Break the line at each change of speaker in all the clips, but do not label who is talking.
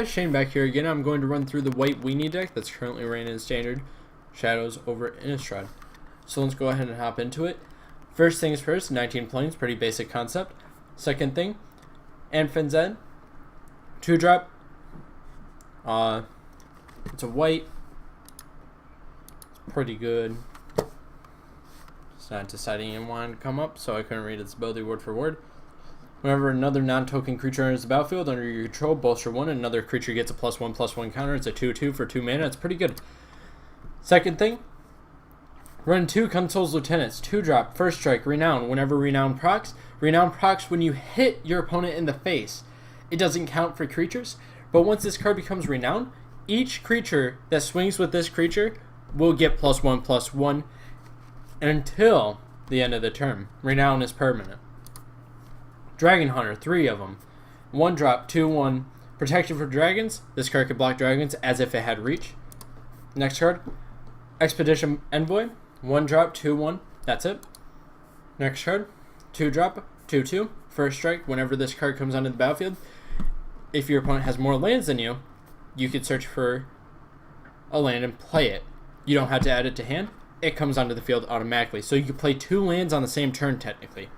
Shane back here again. I'm going to run through the white Weenie deck that's currently ran in standard, shadows over Innistrad. So let's go ahead and hop into it. First things first, 19 planes, pretty basic concept. Second thing, Anfin's End, 2-drop. It's a white. It's pretty good. It's not deciding it wanted to come up, so I couldn't read its ability word for word. Whenever another non-token creature enters the battlefield under your control, bolster 1, and another creature gets a +1/+1 counter. It's a 2/2 for 2 mana. It's pretty good. Second thing, run 2 Consul's Lieutenants, 2-drop, first strike, Renown. Whenever Renown procs when you hit your opponent in the face. It doesn't count for creatures, but once this card becomes Renown, each creature that swings with this creature will get +1/+1 until the end of the turn. Renown is permanent. Dragon Hunter, 3 of them. 1-drop, 2/1. Protection for dragons. This card can block dragons as if it had reach. Next card, Expedition Envoy. 1-drop, 2/1. That's it. Next card, 2-drop, 2/2. First strike. Whenever this card comes onto the battlefield, if your opponent has more lands than you, you could search for a land and play it. You don't have to add it to hand. It comes onto the field automatically. So you can play 2 lands on the same turn, technically.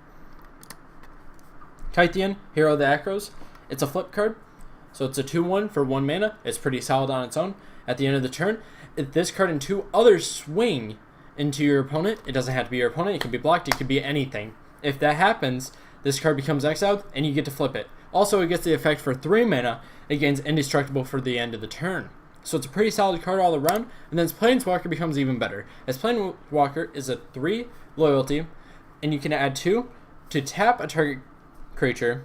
Kytheon, Hero of the Acros. It's a flip card, so it's a 2/1 for 1 mana. It's pretty solid on its own. At the end of the turn, if this card and 2 others swing into your opponent, it doesn't have to be your opponent, it can be blocked, it could be anything. If that happens, this card becomes exiled, and you get to flip it. Also, it gets the effect for 3 mana, it gains indestructible for the end of the turn. So it's a pretty solid card all around, and then its Planeswalker becomes even better. As Planeswalker is a 3 loyalty, and you can add 2 to tap a target creature.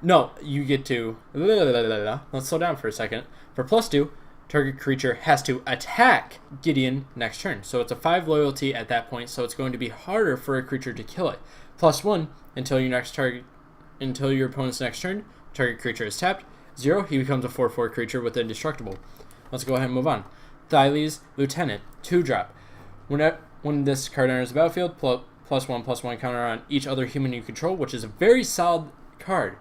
No, you get to... Let's slow down for a second. For +2, target creature has to attack Gideon next turn. So it's a 5 loyalty at that point, so it's going to be harder for a creature to kill it. +1 until your opponent's next turn. Target creature is tapped. 0, he becomes a 4/4 creature with indestructible. Let's go ahead and move on. Thyles Lieutenant, 2-drop. When this card enters the battlefield, +1/+1 counter on each other human you control, which is a very solid card.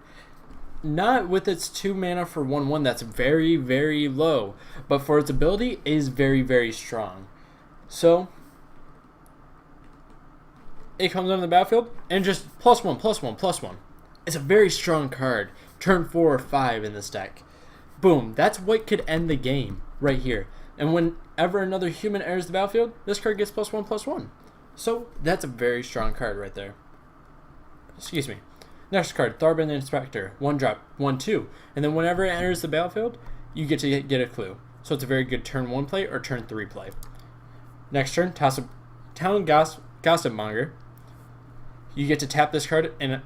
Not with its 2 mana for 1/1, that's very, very low. But for its ability, it is very, very strong. So, it comes onto the battlefield, and just +1/+1/+1. It's a very strong card. Turn 4 or 5 in this deck. Boom, that's what could end the game right here. And whenever another human enters the battlefield, this card gets +1/+1. So, that's a very strong card right there. Excuse me. Next card, Tharbin Inspector. 1-drop, 1/2. And then whenever it enters the battlefield, you get to get a clue. So it's a very good turn 1 play or turn 3 play. Next turn, Town Gossipmonger. You get to tap this card and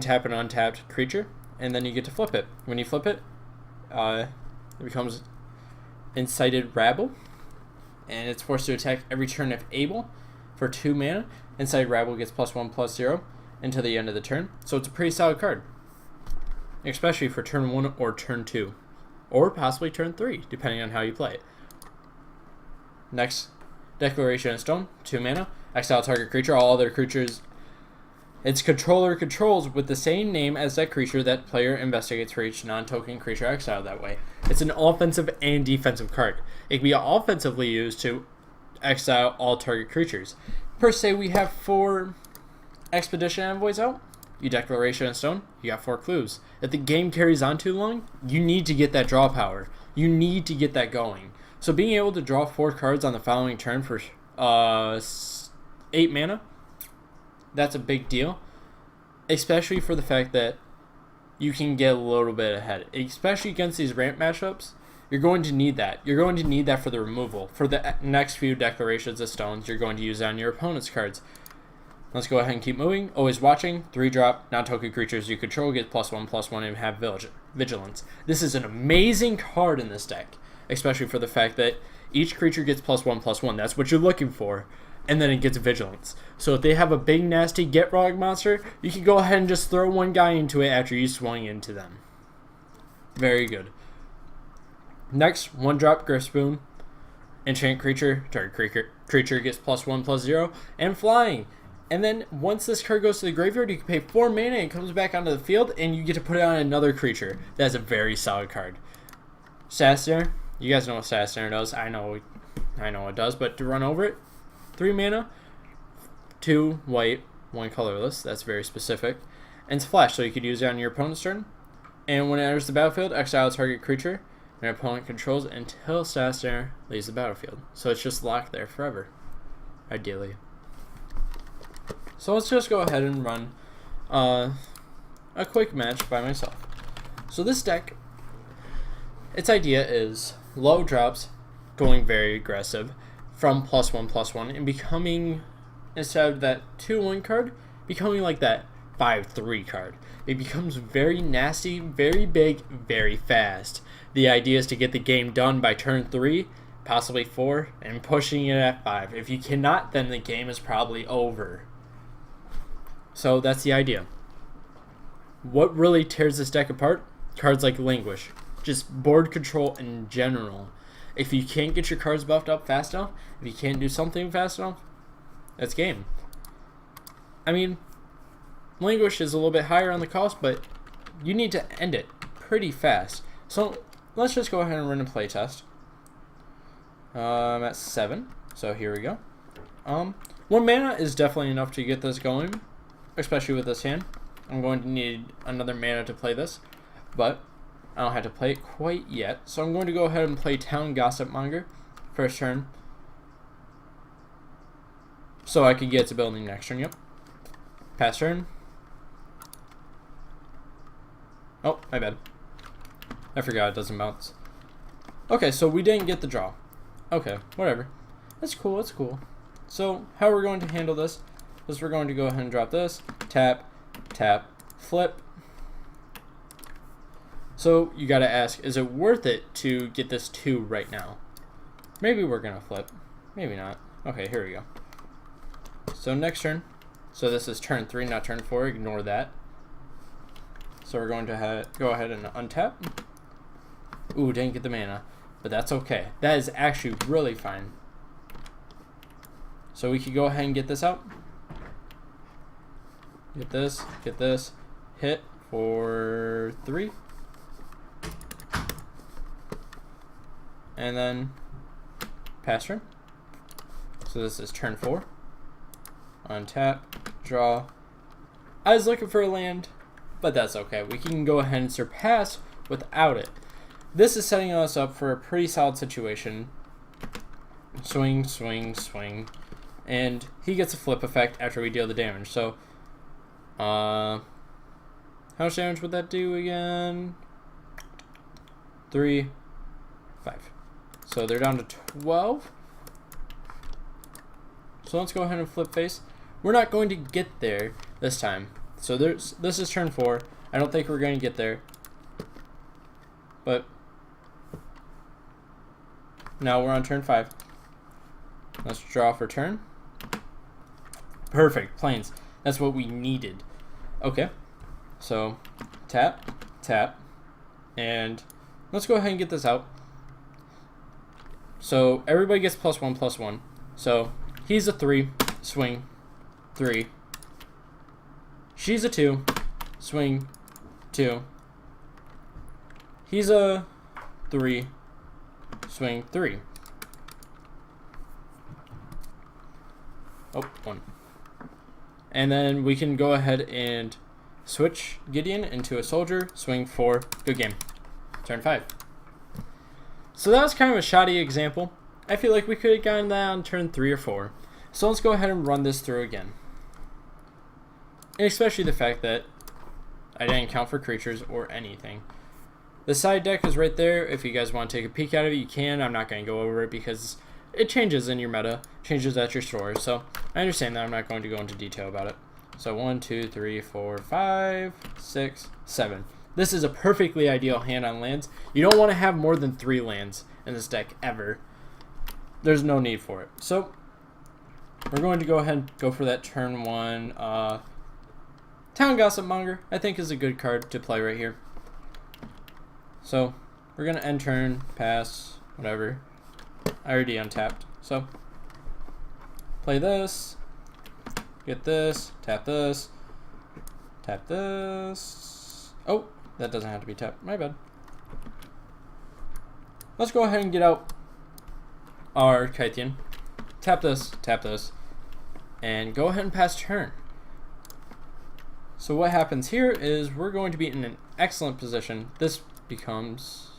tap an untapped creature. And then you get to flip it. When you flip it, it becomes Incited Rabble. And it's forced to attack every turn if able. For 2 mana, Incited Rabble gets +1/+0 until the end of the turn. So it's a pretty solid card, especially for turn 1 or turn 2, or possibly turn 3, depending on how you play it. Next, Declaration of Stone, 2 mana, exile target creature. All other creatures its controller controls with the same name as that creature that player investigates for each non-token creature exiled that way. It's an offensive and defensive card. It can be offensively used to exile all target creatures. Per se, we have 4 Expedition Envoys out. You Declaration of Stone, you got 4 clues. If the game carries on too long, you need to get that draw power. You need to get that going. So being able to draw 4 cards on the following turn for 8 mana, that's a big deal. Especially for the fact that you can get a little bit ahead. Especially against these ramp matchups. You're going to need that. You're going to need that for the removal. For the next few Declarations of Stones, you're going to use that on your opponent's cards. Let's go ahead and keep moving. Always Watching, 3-drop, non-token creatures you control get +1/+1 and have Vigilance. This is an amazing card in this deck, especially for the fact that each creature gets +1/+1. That's what you're looking for. And then it gets Vigilance. So if they have a big, nasty Get-Rog monster, you can go ahead and just throw one guy into it after you swung into them. Very good. Next, 1-drop Griffspoon. Enchant creature. Target creature gets +1/+0. And flying. And then once this card goes to the graveyard, you can pay 4 mana and it comes back onto the field, and you get to put it on another creature. That's a very solid card. Saster, you guys know what Saster does. I know it does, but to run over it, 3 mana, 2 white, 1 colorless. That's very specific. And it's flash, so you could use it on your opponent's turn. And when it enters the battlefield, exile a target creature your opponent controls until Saster leaves the battlefield. So it's just locked there forever, ideally. So let's just go ahead and run a quick match by myself. So this deck, its idea is low drops, going very aggressive, from +1/+1, and becoming, instead of that 2/1 card, becoming like that 5/3 card. It becomes very nasty, very big, very fast. The idea is to get the game done by turn 3, possibly 4, and pushing it at 5. If you cannot, then the game is probably over. So that's the idea. What really tears this deck apart? Cards like Languish. Just board control in general. If you can't get your cards buffed up fast enough, if you can't do something fast enough, that's game. I mean, Languish is a little bit higher on the cost, but you need to end it pretty fast. So let's just go ahead and run a play test. I'm at 7, so here we go. 1 mana is definitely enough to get this going, especially with this hand. I'm going to need another mana to play this, but I don't have to play it quite yet. So I'm going to go ahead and play Town Gossipmonger first turn, so I can get to building next turn. Yep. Pass turn. Oh, my bad. I forgot it doesn't bounce. Okay, so we didn't get the draw. Okay, whatever. That's cool, that's cool. So, how we're going to handle this is we're going to go ahead and drop this. Tap, tap, flip. So, you gotta ask, is it worth it to get this 2 right now? Maybe we're gonna flip. Maybe not. Okay, here we go. So, next turn. So, this is turn 3, not turn 4. Ignore that. So, we're going to go ahead and untap. Ooh, didn't get the mana. But that's okay. That is actually really fine. So we could go ahead and get this out. Get this. Hit for 3. And then pass turn. So this is turn 4. Untap, draw. I was looking for a land, but that's okay. We can go ahead and surpass without it. This is setting us up for a pretty solid situation. Swing, swing, swing. And he gets a flip effect after we deal the damage. So, how much damage would that do again? 3, 5. So they're down to 12. So let's go ahead and flip face. We're not going to get there this time. So this is turn 4. I don't think we're going to get there. But now we're on turn 5. Let's draw for turn. Perfect, plains. That's what we needed. Okay, so tap, tap, and let's go ahead and get this out. So everybody gets +1/+1. So he's a 3, swing, 3. She's a 2, swing, 2. He's a 3, swing, 3. Oh, 1. And then we can go ahead and switch Gideon into a soldier, swing 4, good game. Turn 5. So that was kind of a shoddy example. I feel like we could have gotten that on turn 3 or 4. So let's go ahead and run this through again. And especially the fact that I didn't count for creatures or anything. The side deck is right there. If you guys want to take a peek at it, you can. I'm not going to go over it because it changes in your meta, changes at your store. So I understand that. I'm not going to go into detail about it. So 1, 2, 3, 4, 5, 6, 7. This is a perfectly ideal hand on lands. You don't want to have more than 3 lands in this deck ever. There's no need for it. So we're going to go ahead and go for that turn 1. Town Gossipmonger, I think, is a good card to play right here. So we're going to end turn, pass, whatever. I already untapped. So play this. get this, tap this, tap this. Oh, that doesn't have to be tapped. My bad. Let's go ahead and get out our Kythian. Tap this, and go ahead and pass turn. So what happens here is we're going to be in an excellent position. This becomes...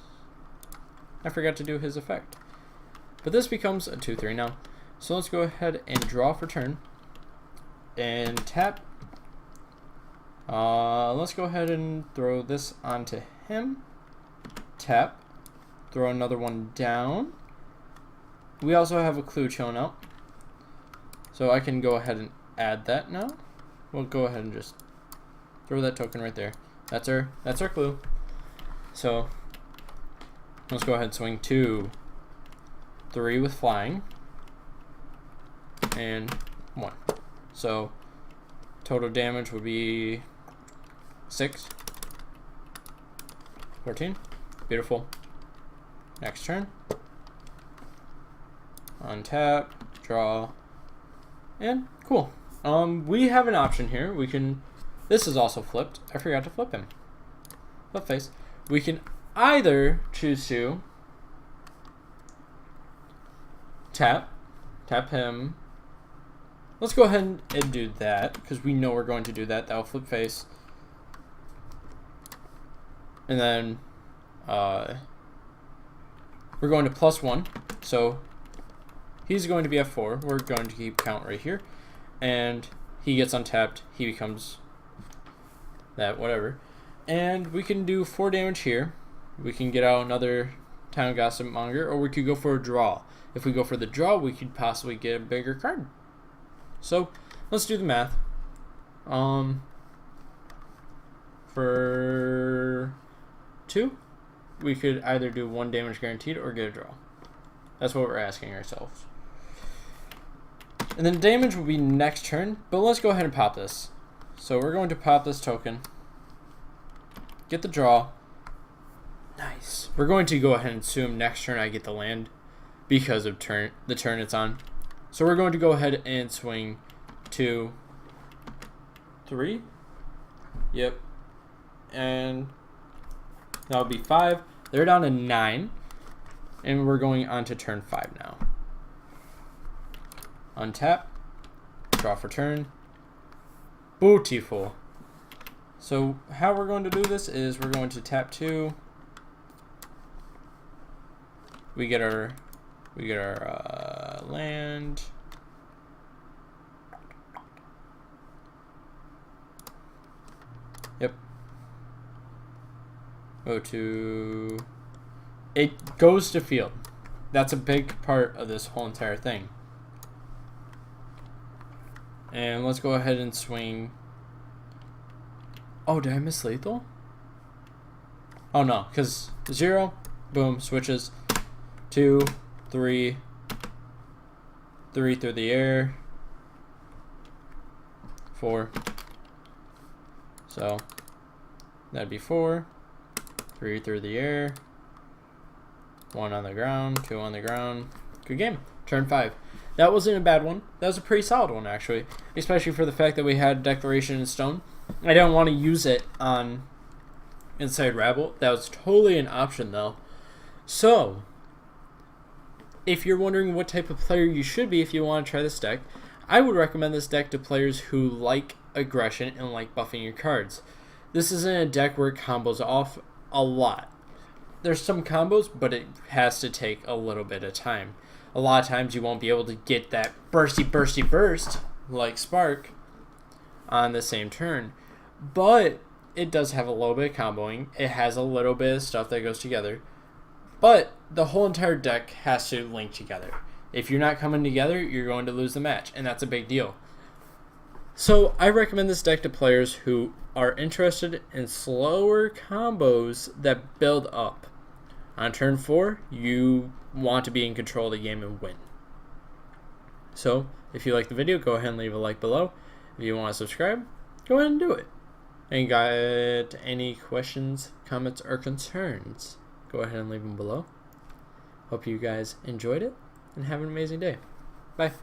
I forgot to do his effect. But this becomes a 2-3 now. So let's go ahead and draw for turn. And tap. Let's go ahead and throw this onto him. Tap. Throw another one down. We also have a clue shown up. So I can go ahead and add that now. We'll go ahead and just throw that token right there. That's our clue. So let's go ahead and swing 2, 3 with flying, and 1. So total damage would be 6, 14. Beautiful. Next turn. Untap, draw, and cool. We have an option here. We can. This is also flipped. I forgot to flip him. Flip face. We can either choose to tap him. Let's go ahead and do that because we know we're going to do that. That'll flip face. And then we're going to +1. So he's going to be F4. We're going to keep count right here. And he gets untapped. He becomes that, whatever. And we can do 4 damage here. We can get out another Town Gossip Monger, or we could go for a draw. If we go for the draw, we could possibly get a bigger card. So let's do the math. For 2, we could either do 1 damage guaranteed or get a draw. That's what we're asking ourselves. And then damage will be next turn, but let's go ahead and pop this. So we're going to pop this token. Get the draw. Nice. We're going to go ahead and assume next turn I get the land because of the turn it's on. So we're going to go ahead and swing 2, 3. Yep. And that'll be 5. They're down to 9. And we're going on to turn 5 now. Untap. Draw for turn. Beautiful. So how we're going to do this is we're going to tap 2. We get our land. Yep. It goes to field. That's a big part of this whole entire thing. And let's go ahead and swing. Oh, did I miss lethal? Oh no, because 0, boom, switches. 2, 3, 3 through the air. 4. So that'd be 4. 3 through the air. 1 on the ground, 2 on the ground. Good game. Turn 5. That wasn't a bad one. That was a pretty solid one, actually. Especially for the fact that we had Declaration in Stone. I didn't want to use it on Inside Rabble. That was totally an option, though. So, if you're wondering what type of player you should be if you want to try this deck, I would recommend this deck to players who like aggression and like buffing your cards. This isn't a deck where it combos off a lot. There's some combos, but it has to take a little bit of time. A lot of times you won't be able to get that bursty burst like Spark on the same turn. But it does have a little bit of comboing. It has a little bit of stuff that goes together. But the whole entire deck has to link together. If you're not coming together, you're going to lose the match, and that's a big deal. So I recommend this deck to players who are interested in slower combos that build up. On turn 4, you want to be in control of the game and win. So, if you like the video, go ahead and leave a like below. If you want to subscribe, go ahead and do it. And got any questions, comments, or concerns, go ahead and leave them below. Hope you guys enjoyed it, and have an amazing day. Bye.